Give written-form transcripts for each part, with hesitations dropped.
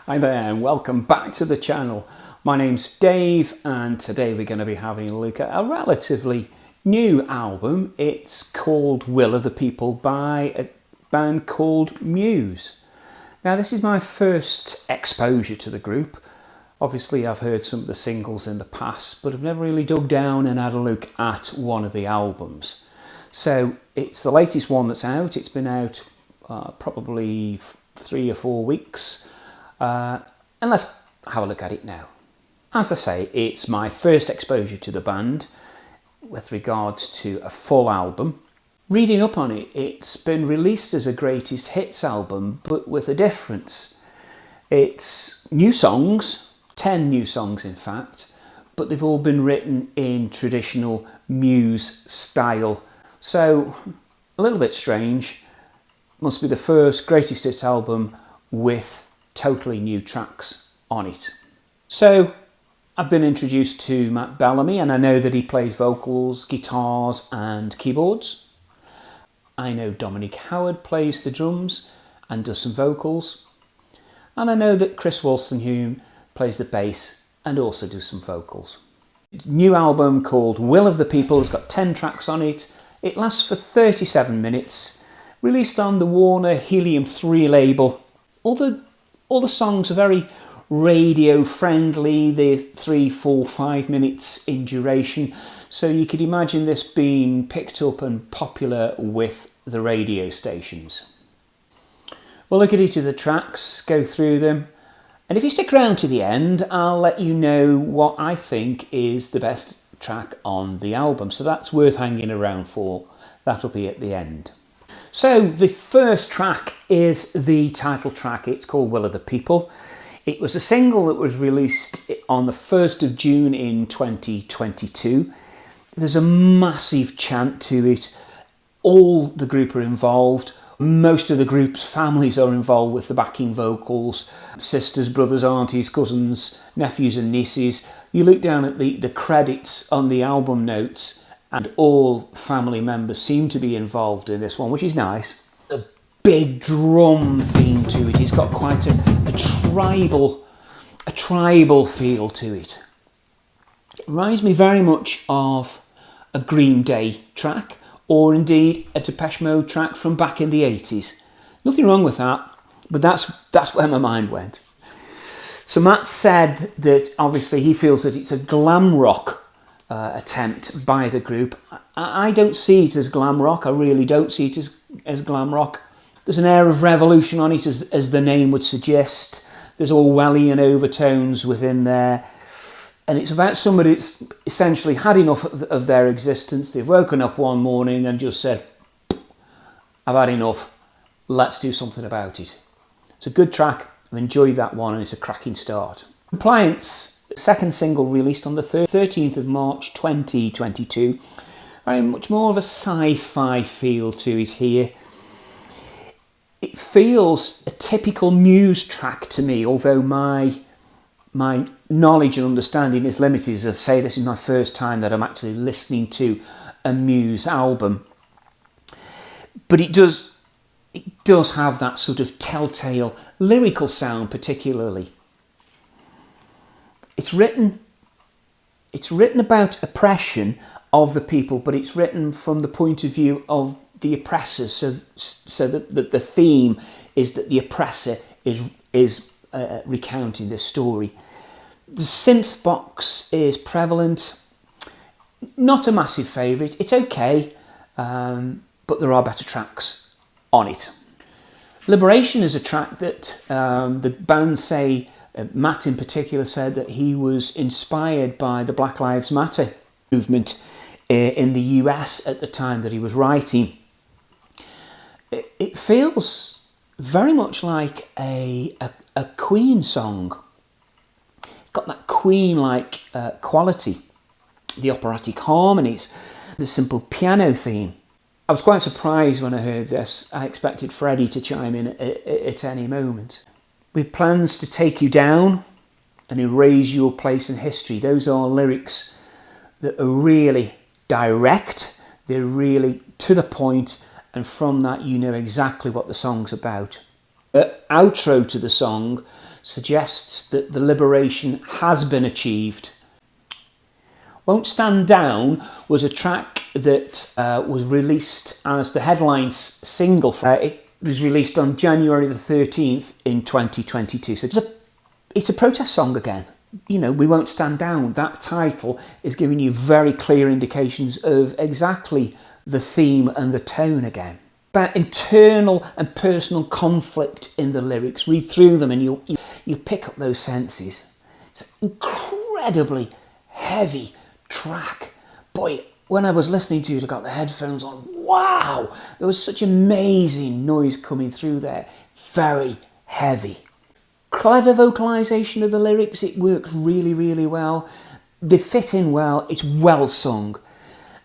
Hi there and welcome back to the channel. My name's Dave and today we're going to be having a look at a relatively new album. It's called Will of the People by a band called Muse. Now this is my first exposure to the group. Obviously I've heard some of the singles in the past, but I've never really dug down and had a look at one of the albums. So it's the latest one that's out. It's been out probably 3 or 4 weeks. And let's have a look at it now. As I say, it's my first exposure to the band with regards to a full album. Reading up on it, it's been released as a greatest hits album, but with a difference. It's new songs, 10 new songs in fact, but they've all been written in traditional Muse style. So, a little bit strange. Must be the first greatest hits album with totally new tracks on it. So I've been introduced to Matt Bellamy and I know that he plays vocals, guitars and keyboards. I know Dominic Howard plays the drums and does some vocals. And I know that Chris Wolstenholme plays the bass and also does some vocals. It's a new album called Will of the People. It's got 10 tracks on it. It lasts for 37 minutes. Released on the Warner Helium 3 label. All the songs are very radio friendly. They're 3, 4, 5 minutes in duration. So you could imagine this being picked up and popular with the radio stations. We'll look at each of the tracks, go through them. And if you stick around to the end, I'll let you know what I think is the best track on the album. So that's worth hanging around for. That'll be at the end. So the first track is the title track. It's called Will of the People. It was a single that was released on the 1st of June in 2022. There's a massive chant to it. All the group are involved. Most of the group's families are involved with the backing vocals. Sisters, brothers, aunties, cousins, nephews and nieces. You look down at the credits on the album notes and all family members seem to be involved in this one, which is nice. A big drum theme to it. It's got quite a tribal feel to it. It reminds me very much of a Green Day track, or indeed a Depeche Mode track from back in the 80s. Nothing wrong with that, but that's where my mind went. So Matt said that obviously he feels that it's a glam rock attempt by the group. I don't see it as glam rock. I really don't see it as glam rock. There's an air of revolution on it, as the name would suggest. There's Orwellian overtones within there. And it's about somebody that's essentially had enough of their existence. They've woken up one morning and just said, I've had enough. Let's do something about it. It's a good track. I've enjoyed that one and it's a cracking start. Compliance. Second single released on the 13th of March 2022. Very much more of a sci-fi feel to it here. It feels a typical Muse track to me, although my knowledge and understanding is limited. As I say, this is my first time that I'm actually listening to a Muse album. But it does have that sort of telltale lyrical sound particularly. It's written about oppression of the people, but it's written from the point of view of the oppressors. So that the theme is that the oppressor is recounting this story. The synth box is prevalent. Not a massive favourite. It's okay, but there are better tracks on it. Liberation is a track that the band say. Matt in particular said that he was inspired by the Black Lives Matter movement in the US at the time that he was writing. It feels very much like a Queen song. It's got that Queen-like quality, the operatic harmonies, the simple piano theme. I was quite surprised when I heard this. I expected Freddie to chime in at any moment. With plans to take you down and erase your place in history. Those are lyrics that are really direct. They're really to the point, and from that you know exactly what the song's about. The outro to the song suggests that the liberation has been achieved. Won't Stand Down was a track that was released as the headline single. It was released on January the 13th in 2022. So it's a protest song again. You know, We Won't Stand Down. That title is giving you very clear indications of exactly the theme and the tone again. About internal and personal conflict in the lyrics. Read through them and you pick up those senses. It's an incredibly heavy track. Boy, when I was listening to it, I got the headphones on. Wow! There was such amazing noise coming through there. Very heavy. Clever vocalisation of the lyrics. It works really, really well. They fit in well. It's well sung.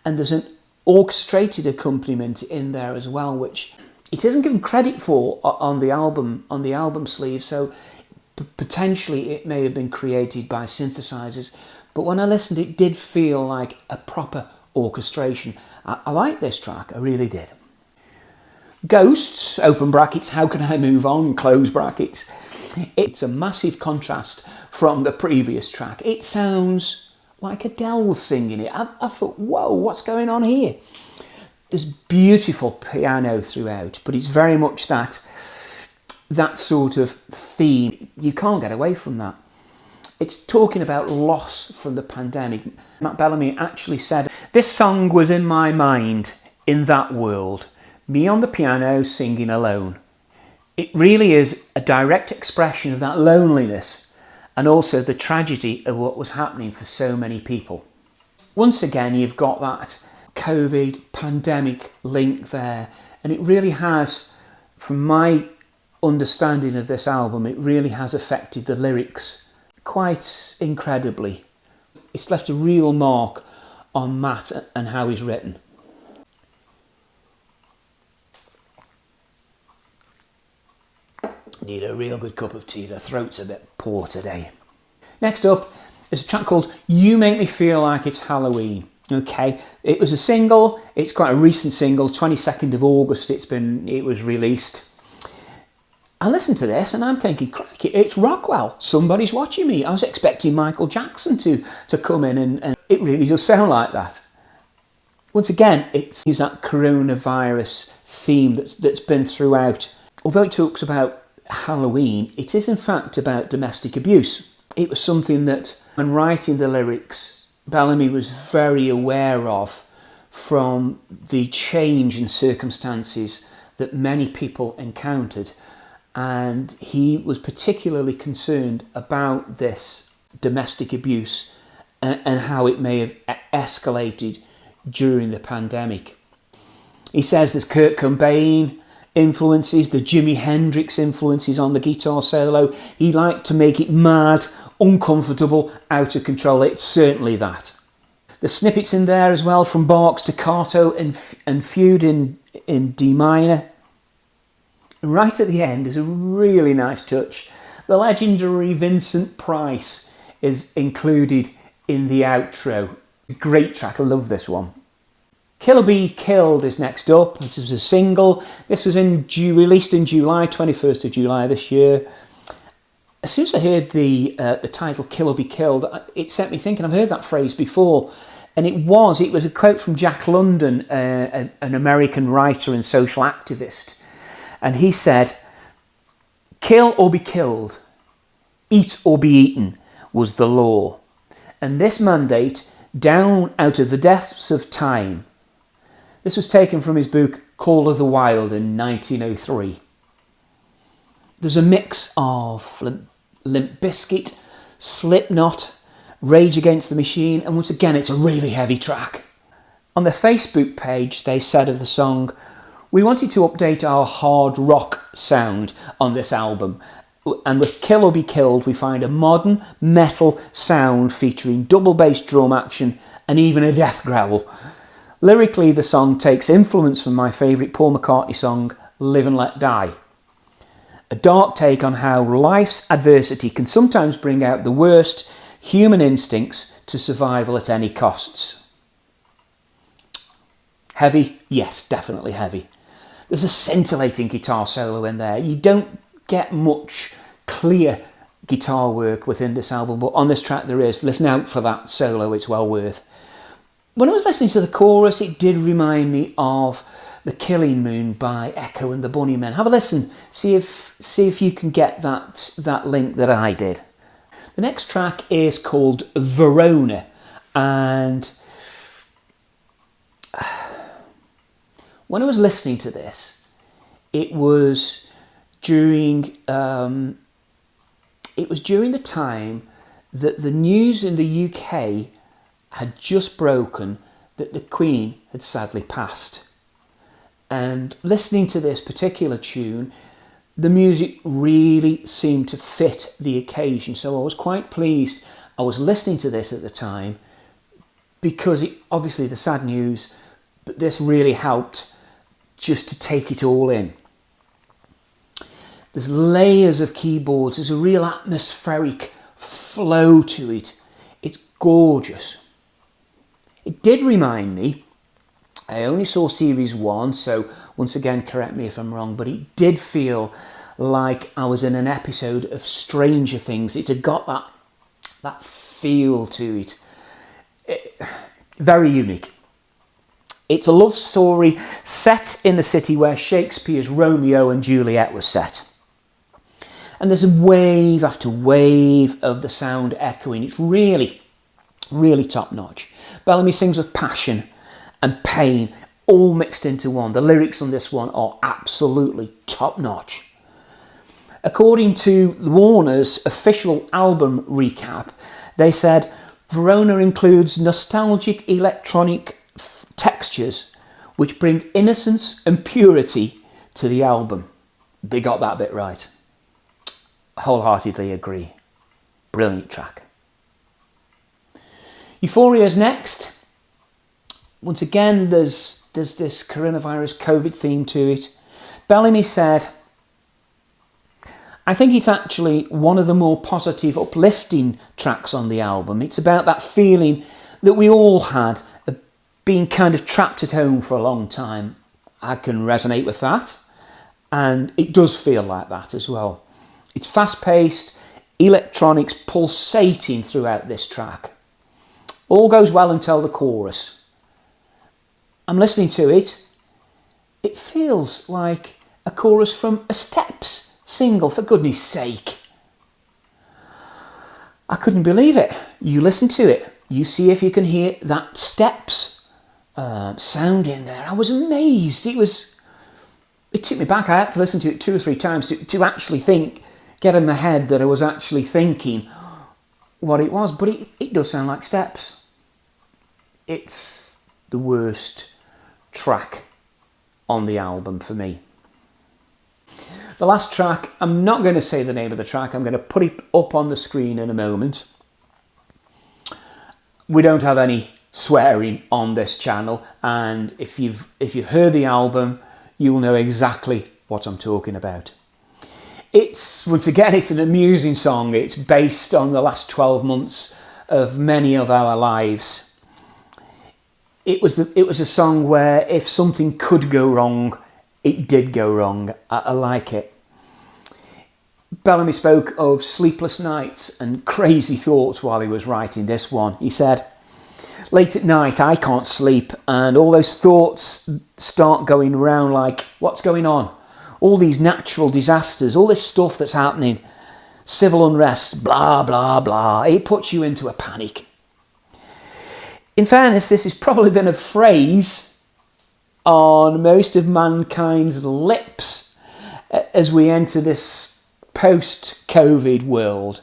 And there's an orchestrated accompaniment in there as well, which it isn't given credit for on the album sleeve. So potentially it may have been created by synthesizers. But when I listened, it did feel like a proper orchestration. I like this track. I really did. Ghosts, open brackets, How Can I Move On, close brackets. It's a massive contrast from the previous track. It sounds like Adele's singing it. I thought, whoa, what's going on here? There's beautiful piano throughout, but it's very much that sort of theme. You can't get away from that. It's talking about loss from the pandemic. Matt Bellamy actually said, "This song was in my mind in that world. Me on the piano singing alone." It really is a direct expression of that loneliness and also the tragedy of what was happening for so many people. Once again, you've got that COVID pandemic link there, and it really has, from my understanding of this album, it really has affected the lyrics quite incredibly. It's left a real mark on Matt and how he's written. Need a real good cup of tea. The throat's a bit poor today. Next up is a track called You Make Me Feel Like It's Halloween. Okay, it was a single. It's quite a recent single. 22nd of August it was released. I listened to this and I'm thinking, crikey, it's Rockwell. Somebody's watching me. I was expecting Michael Jackson to come in and it really does sound like that. Once again, it's that coronavirus theme that's been throughout. Although it talks about Halloween, it is in fact about domestic abuse. It was something that, when writing the lyrics, Bellamy was very aware of from the change in circumstances that many people encountered, and he was particularly concerned about this domestic abuse and how it may have escalated during the pandemic. He says there's Kurt Cobain influences, the Jimi Hendrix influences on the guitar solo. He liked to make it mad, uncomfortable, out of control. It's certainly that. The snippets in there as well, from Bach's Staccato and Fugue in D minor. And right at the end is a really nice touch. The legendary Vincent Price is included in the outro. Great track, I love this one. Kill or Be Killed is next up. This was a single. This was released in July, 21st of July this year. As soon as I heard the title Kill or Be Killed, it set me thinking, I've heard that phrase before. And it was a quote from Jack London, an American writer and social activist. And he said, "Kill or be killed, eat or be eaten was the law. And this mandate, down out of the depths of time." This was taken from his book Call of the Wild in 1903. There's a mix of Limp Bizkit, Slipknot, Rage Against the Machine, and once again it's a really heavy track. On their Facebook page they said of the song, "We wanted to update our hard rock sound on this album, and with Kill or Be Killed we find a modern metal sound featuring double bass drum action and even a death growl. Lyrically, the song takes influence from my favourite Paul McCartney song, Live and Let Die. A dark take on how life's adversity can sometimes bring out the worst human instincts to survival at any costs." Heavy? Yes, definitely heavy. There's a scintillating guitar solo in there. You don't get much clear guitar work within this album, but on this track there is. Listen out for that solo, it's well worth. When I was listening to the chorus, it did remind me of The Killing Moon by Echo and the Bunnymen. Have a listen, see if you can get that link that I did. The next track is called Verona, and when I was listening to this, it was during the time that the news in the UK had just broken that the Queen had sadly passed. And listening to this particular tune, the music really seemed to fit the occasion. So I was quite pleased I was listening to this at the time, because obviously the sad news, but this really helped just to take it all in. There's layers of keyboards, there's a real atmospheric flow to it. It's gorgeous. It did remind me, I only saw series 1, so once again correct me if I'm wrong, but it did feel like I was in an episode of Stranger Things. It had got that feel to it. Very unique. It's a love story set in the city where Shakespeare's Romeo and Juliet was set. And there's wave after wave of the sound echoing. It's really, really top notch. Bellamy sings with passion and pain all mixed into one. The lyrics on this one are absolutely top notch. According to Warner's official album recap, they said Verona includes nostalgic electronic textures which bring innocence and purity to the album. They got that bit right. Wholeheartedly agree. Brilliant track. Euphoria's next. Once again, there's this coronavirus COVID theme to it. Bellamy said, I think it's actually one of the more positive, uplifting tracks on the album. It's about that feeling that we all had of being kind of trapped at home for a long time. I can resonate with that, and it does feel like that as well. It's fast-paced, electronics pulsating throughout this track. All goes well until the chorus. I'm listening to it. It feels like a chorus from a Steps single, for goodness sake. I couldn't believe it. You listen to it. You see if you can hear that Steps sound in there. I was amazed. It took me back. I had to listen to it 2 or 3 times to actually get in my head that I was actually thinking what it was. But it does sound like Steps. It's the worst track on the album for me. The last track, I'm not going to say the name of the track. I'm going to put it up on the screen in a moment. We don't have any swearing on this channel, and if you've heard the album, you'll know exactly what I'm talking about. It's an amusing song. It's based on the last 12 months of many of our lives. It was a song where if something could go wrong, it did go wrong. I like it. Bellamy spoke of sleepless nights and crazy thoughts while he was writing this one. He said, late at night I can't sleep, and all those thoughts start going round like, what's going on? All these natural disasters, all this stuff that's happening, civil unrest, blah, blah, blah. It puts you into a panic. In fairness, this has probably been a phrase on most of mankind's lips as we enter this post-COVID world.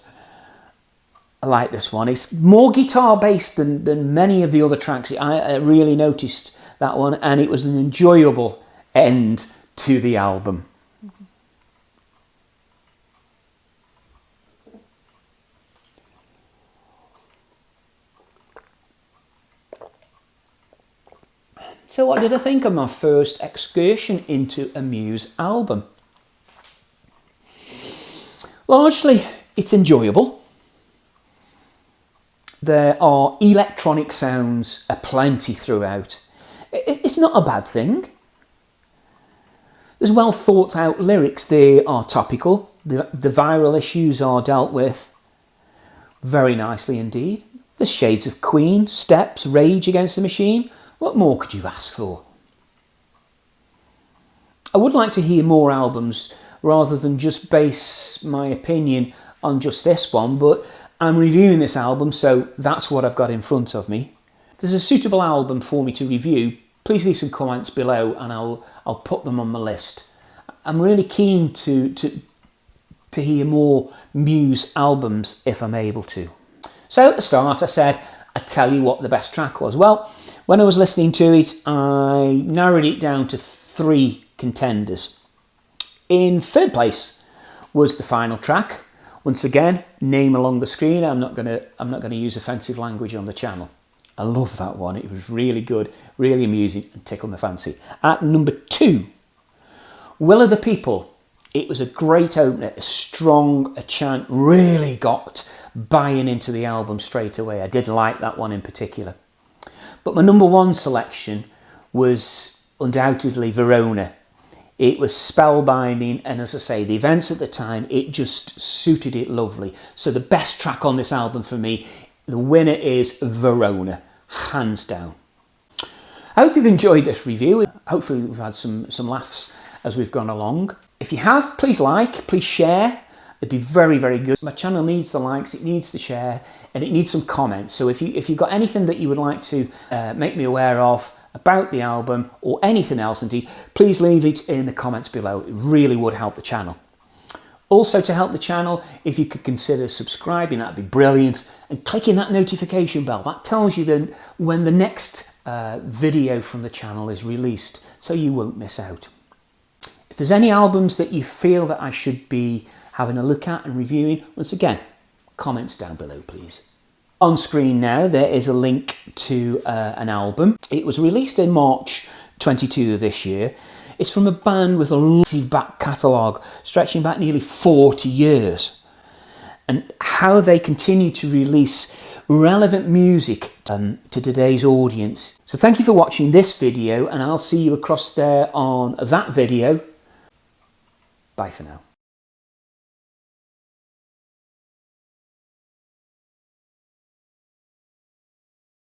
I like this one. It's more guitar-based than many of the other tracks. I really noticed that one, and it was an enjoyable end to the album. So what did I think of my first excursion into a Muse album? Largely, it's enjoyable. There are electronic sounds aplenty throughout. It's not a bad thing. There's well thought out lyrics. They are topical, The viral issues are dealt with very nicely indeed. There's shades of Queen, Steps, Rage Against the Machine. What more could you ask for? I would like to hear more albums rather than just base my opinion on just this one, but I'm reviewing this album, so that's what I've got in front of me. If there's a suitable album for me to review, please leave some comments below and I'll put them on my list. I'm really keen to hear more Muse albums if I'm able to. So at the start I said I'd tell you what the best track was. Well, when I was listening to it, I narrowed it down to 3 contenders. In third place was the final track. Once again, name along the screen. I'm not going to use offensive language on the channel. I love that one. It was really good, really amusing and tickled my fancy. At number 2, Will of the People. It was a great opener, a strong, a chant, really got buying into the album straight away. I did like that one in particular. But my number 1 selection was undoubtedly Verona. It was spellbinding, and as I say, the events at the time, it just suited it lovely. So the best track on this album for me, the winner is Verona, hands down. I hope you've enjoyed this review. Hopefully we've had some laughs as we've gone along. If you have, please like, please share. It'd be very, very good. My channel needs the likes, it needs the share, and it needs some comments. So if you've got anything that you would like to make me aware of about the album or anything else indeed, please leave it in the comments below. It really would help the channel. Also, to help the channel, if you could consider subscribing, that'd be brilliant, and clicking that notification bell. That tells you then when the next video from the channel is released, so you won't miss out. If there's any albums that you feel that I should be having a look at and reviewing, once again, comments down below, please. On screen now, there is a link to an album. It was released in March 22 of this year. It's from a band with a massive back catalogue, stretching back nearly 40 years. And how they continue to release relevant music to today's audience. So thank you for watching this video, and I'll see you across there on that video. Bye for now.